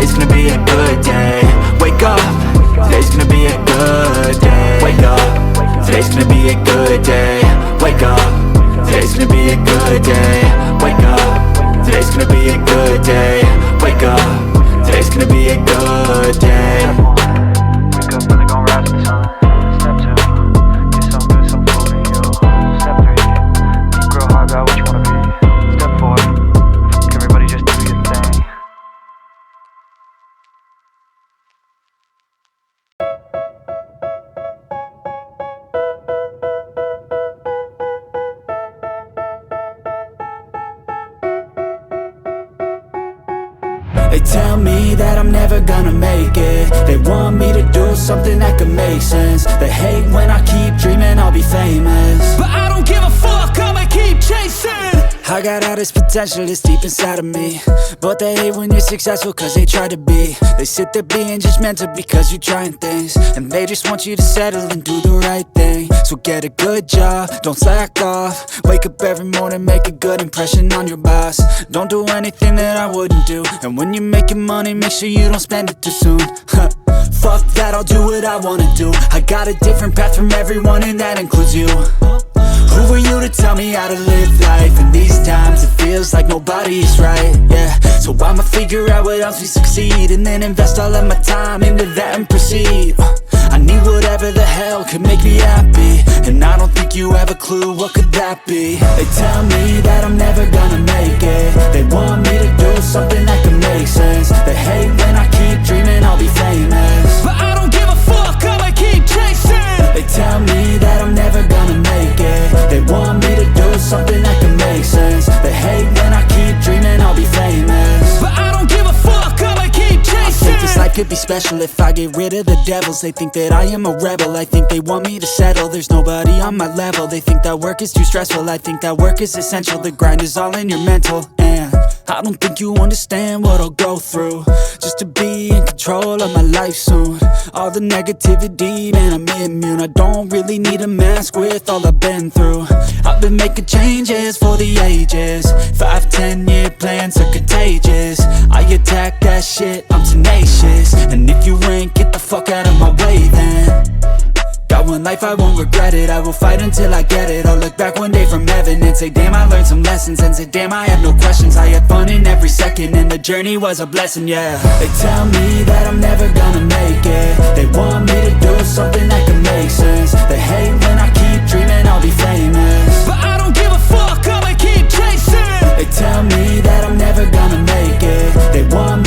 today's gonna be a good day. Wake up, today's gonna be a good day. Wake up, today's gonna be a good day. Wake up, today's gonna be a good day. Wake up, today's gonna be a good day. Wake up, today's gonna be a good day. Wake up, really gon' rise with the sun. Step 2, get some good, some food in you. Step 3, think real hard about what you wanna be. Step 4, everybody just do your thing. They tell me that I'm never gonna make it. They want me to do something that could make sense. They hate when I keep dreaming I'll be famous, but I don't give a fuck, I'ma keep chasing. I got all this potential that's deep inside of me, but they hate when you're successful cause they try to be. They sit there being judgmental because you're trying things, and they just want you to settle and do the right thing. So get a good job, don't slack off. Wake up every morning, make a good impression on your boss. Don't do anything that I wouldn't do, and when you're making money, make sure you don't spend it too soon. Fuck that, I'll do what I wanna do. I got a different path from everyone, and that includes you. Who are you to tell me how to live life? In these times it feels like nobody's right, yeah. So I'ma figure out what else we succeed, and then invest all of my time into that and proceed. I need whatever the hell could make me happy, and I don't think you have a clue what could that be. They tell me that I'm never gonna make it. They want me to do something that could make sense. They hate when I keep dreaming I'll be famous, but I don't give a fuck, I'ma keep chasing. They tell me that I'm never gonna make it. They want me to do something that can make sense. They hate when I keep dreaming I'll be famous, but I don't give a fuck, I'ma keep chasing. I think this life could be special if I get rid of the devils. They think that I am a rebel, I think they want me to settle. There's nobody on my level. They think that work is too stressful, I think that work is essential. The grind is all in your mental, and I don't think you understand what I'll go through just to be in control of my life soon. All the negativity, man, I'm immune. I don't really need a mask with all I've been through. I've been making changes for the ages. 5-10 year plans are contagious. I attack that shit, I'm tenacious. And if you ain't, get the fuck out of my way then. Got one life, I won't regret it. I will fight until I get it. I'll look back one day from heaven and say, damn, I learned some lessons. And say, damn, I had no questions. I had fun in every second, and the journey was a blessing, yeah. They tell me that I'm never gonna make it. They want me to do something that can make sense. They hate when I keep dreaming I'll be famous, but I don't give a fuck, I'ma keep chasing. They tell me that I'm never gonna make it. They want